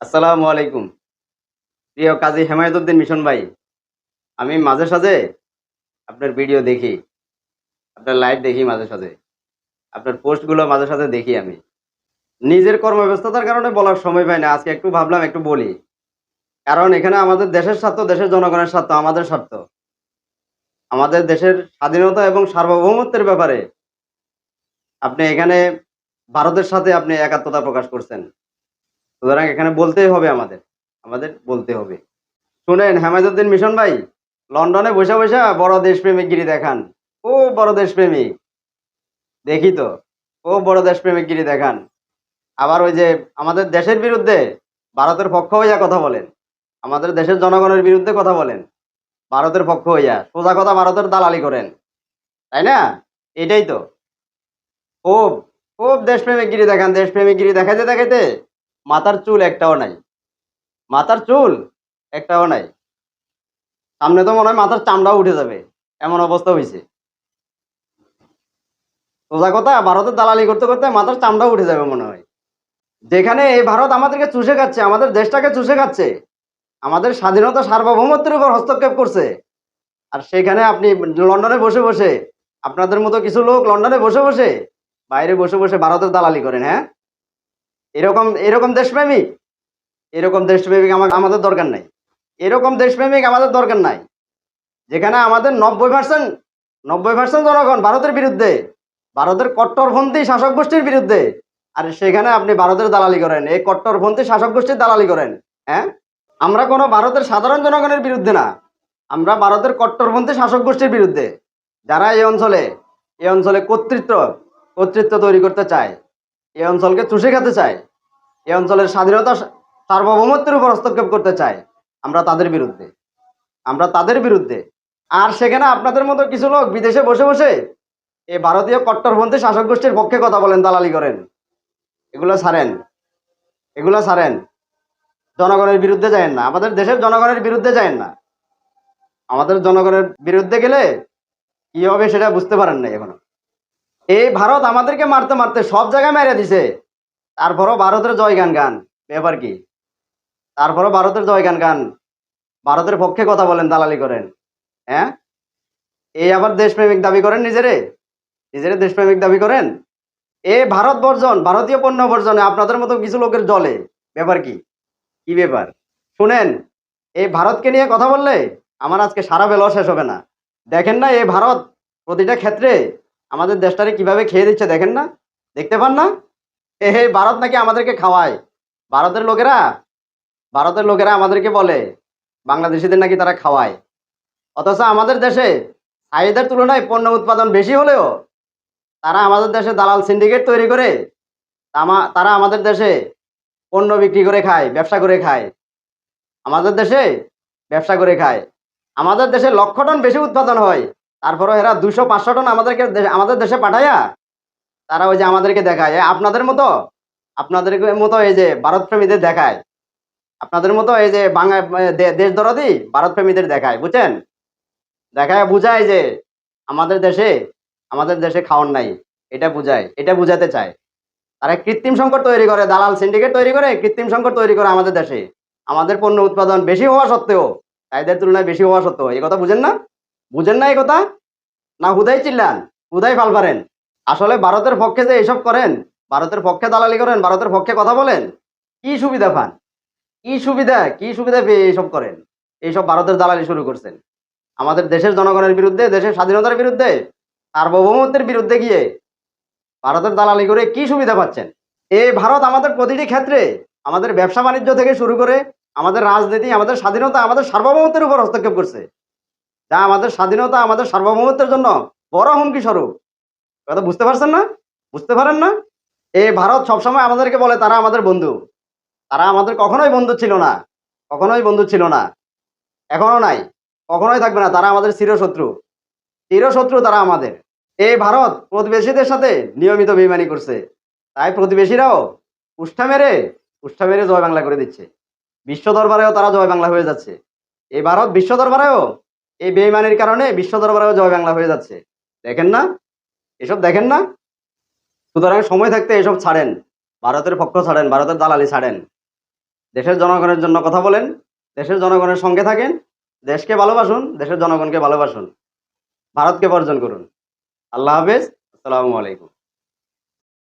আসসালামু আলাইকুম। প্রিয় কাজী হেমায়েতুদ্দিন মিশন ভাই, আমি মাঝে সাঝে আপনার ভিডিও দেখি, আপনার লাইভ দেখি মাঝে সাঝে। আপনার পোস্টগুলো মাঝে সাঝে দেখি আমি। নিজের কর্মব্যস্ততার কারণে বলার সময় পাই না। আজকে একটু ভাবলাম একটু বলি। কারণ এখানে আমাদের দেশের স্বার্থ, দেশের জনগণের স্বার্থ, আমাদের স্বার্থ। আমাদের দেশের স্বাধীনতা এবং সার্বভৌমত্বের ব্যাপারে আপনি এখানে ভারতের সাথে আপনি একাত্মতা প্রকাশ করছেন। সুতরাং এখানে বলতেই হবে আমাদের। আমাদের বলতে হবে। শুনেন হেমায়েতুদ্দিন মিশন ভাই, লন্ডনে বইসা বইসা বড় দেশপ্রেমিক গিরি দেখান। ও বড় দেশপ্রেমিক, দেখি তো। ও বড় দেশপ্রেমিক গিরি দেখান। আবার ওই যে আমাদের দেশের বিরুদ্ধে ভারতের পক্ষ হইয়া কথা বলেন, আমাদের দেশের জনগণের বিরুদ্ধে কথা বলেন, ভারতের পক্ষ হইয়া সোজা কথা ভারতের দালালি করেন, তাই না? এটাই তো। খুব খুব দেশপ্রেমিক গিরি দেখান। দেশপ্রেমিক গিরি দেখাইতে দেখাইতে মাথার চুল একটাও নাই। মাথার চুল একটাও নাই। সামনে তো মনে হয় মাথার চামড়াও উঠে যাবে, এমন অবস্থা হয়েছে। সোজা কথা, ভারতের দালালি করতে করতে মাথার চামড়াও উঠে যাবে মনে হয়। যেখানে এই ভারত আমাদেরকে চুষে খাচ্ছে, আমাদের দেশটাকে চুষে খাচ্ছে, আমাদের স্বাধীনতা সার্বভৌমত্বের উপর হস্তক্ষেপ করছে, আর সেখানে আপনি লন্ডনে বসে বসে, আপনাদের মতো কিছু লোক লন্ডনে বসে বসে, বাইরে বসে বসে ভারতের দালালি করেন। হ্যাঁ, এরকম এরকম দেশপ্রেমিক, এরকম দেশপ্রেমিক আমাদের দরকার নাই। এরকম দেশপ্রেমিক আমাদের দরকার নাই। যেখানে আমাদের 90% জনগণ ভারতের বিরুদ্ধে, ভারতের কট্টরপন্থী শাসক গোষ্ঠীর বিরুদ্ধে, আর সেখানে আপনি ভারতের দালালি করেন, এই কট্টরপন্থী শাসক গোষ্ঠীর দালালি করেন। হ্যাঁ, আমরা কোনো ভারতের সাধারণ জনগণের বিরুদ্ধে না, আমরা ভারতের কট্টরপন্থী শাসক গোষ্ঠীর বিরুদ্ধে, যারা এই অঞ্চলে কর্তৃত্ব তৈরি করতে চায়, এই অঞ্চলকে চুষে খেতে চায়, এই অঞ্চলের স্বাধীনতা সার্বভৌমত্বের উপর হস্তক্ষেপ করতে চায়, আমরা তাদের বিরুদ্ধে, আমরা তাদের বিরুদ্ধে। আর সেখানে আপনাদের মতো কিছু লোক বিদেশে বসে বসে এই ভারতীয় কট্টরপন্থী শাসক গোষ্ঠীর পক্ষে কথা বলেন, দালালি করেন। এগুলো ছাড়েন, এগুলো ছাড়েন। জনগণের বিরুদ্ধে যায়েন না, আমাদের দেশের জনগণের বিরুদ্ধে যায়েন না। আমাদের জনগণের বিরুদ্ধে গেলে কি হবে সেটা বুঝতে পারেন না এখনো। এই ভারত আমাদেরকে মারতে মারতে সব জায়গায় মেরে দিছে, তারপরও ভারতের জয়গান গান। ব্যাপার কি? তারপরও ভারতের জয়গান গান, ভারতের পক্ষে কথা বলেন, দালালি করেন। হ্যাঁ, এই আবার দেশপ্রেমিক দাবি করেন, নিজেরে নিজেরে দেশপ্রেমিক দাবি করেন। এই ভারত বর্জন, ভারতীয় পণ্য বর্জনে আপনাদের মতো কিছু লোকের জলে। ব্যাপার কি? কি ব্যাপার? শুনেন, এই ভারতকে নিয়ে কথা বললে আমার আজকে সারা বেলাও শেষ হবে না। দেখেন না এই ভারত প্রতিটা ক্ষেত্রে আমাদের দেশটারে কিভাবে খেয়ে দিচ্ছে, দেখেন না? দেখতে পান না? ভারত নাকি আমাদেরকে খাওয়ায়। ভারতের লোকেরা ভারতের লোকেরা আমাদেরকে বলে বাংলাদেশিদের নাকি তারা খাওয়ায়। অথচ আমাদের দেশে চাহিদার তুলনায় পণ্য উৎপাদন বেশি হলেও তারা আমাদের দেশে দালাল সিন্ডিকেট তৈরি করে তারা আমাদের দেশে পণ্য বিক্রি করে খায়, ব্যবসা করে খায়। আমাদের দেশে ব্যবসা করে খায়। আমাদের দেশে লক্ষ টন বেশি উৎপাদন হয়, তারপরে এরা 200-500 টন আমাদের দেশে পাঠাইয়া তারা ওই যে আমাদেরকে দেখায় আপনাদের মতো এই যে ভারত প্রেমীদের দেখায়, আপনাদের মতো এই যে দেশ দরদি ভারত প্রেমীদের দেখায়, বুঝছেন? দেখায় বুঝায় যে আমাদের দেশে আমাদের দেশে খাওয়ার নাই, এটা বুঝায়, এটা বুঝাতে চায়। তারা কৃত্রিম সংকট তৈরি করে, দালাল সিন্ডিকেট তৈরি করে কৃত্রিম সংকট তৈরি করে আমাদের দেশে। আমাদের পণ্য উৎপাদন বেশি হওয়া সত্ত্বেও, চাহিদার তুলনায় বেশি হওয়া সত্ত্বেও, এই কথা বুঝেন না? বুঝেন না এই কথা? না হুদাই চিল্লান, হুদাই ফাল পারেন? আসলে ভারতের পক্ষে যে এইসব করেন, ভারতের পক্ষে দালালি করেন, ভারতের পক্ষে কথা বলেন, কি সুবিধা পান? কি সুবিধা পেয়ে এইসব করেন? এইসব ভারতের দালালি শুরু করছেন আমাদের দেশের জনগণের বিরুদ্ধে, দেশের স্বাধীনতার বিরুদ্ধে, সার্বভৌমত্বের বিরুদ্ধে গিয়ে ভারতের দালালি করে কি সুবিধা পাচ্ছেন? এই ভারত আমাদের প্রতিটি ক্ষেত্রে, আমাদের ব্যবসা বাণিজ্য থেকে শুরু করে আমাদের রাজনীতি, আমাদের স্বাধীনতা, আমাদের সার্বভৌমত্বের উপর হস্তক্ষেপ করছে, যা আমাদের স্বাধীনতা, আমাদের সার্বভৌমত্বের জন্য বড় হুমকি স্বরূপ। কথা বুঝতে পারছেন না? বুঝতে পারেন না? এই ভারত সবসময় আমাদেরকে বলে তারা আমাদের বন্ধু। তারা আমাদের কখনোই বন্ধু ছিল না, কখনোই বন্ধু ছিল না, এখনো নাই, কখনোই থাকবে না। তারা আমাদের চিরশত্রু, চিরশত্রু তারা আমাদের। এই ভারত প্রতিবেশীদের সাথে নিয়মিত বেইমানি করছে, তাই প্রতিবেশীরাও উষ্ঠা মেরে জয় বাংলা করে দিচ্ছে। বিশ্ব দরবারেও তারা জয় বাংলা হয়ে যাচ্ছে। এই ভারত বিশ্ব দরবারেও এই বেইমানির কারণে বিশ্ব দরবারেও জয় বাংলা হয়ে যাচ্ছে। দেখেন না? এসব দেখেন না? সুতরাং সময় থাকতে এসব ছাড়েন, ভারতের পক্ষ ছাড়েন, ভারতের দালালি ছাড়েন। দেশের জনগণের জন্য কথা বলেন, দেশের জনগণের সঙ্গে থাকেন, দেশকে ভালোবাসুন, দেশের জনগণকে ভালোবাসুন, ভারতকে বর্জন করুন। আল্লাহ হাফেজ। আসসালামু আলাইকুম।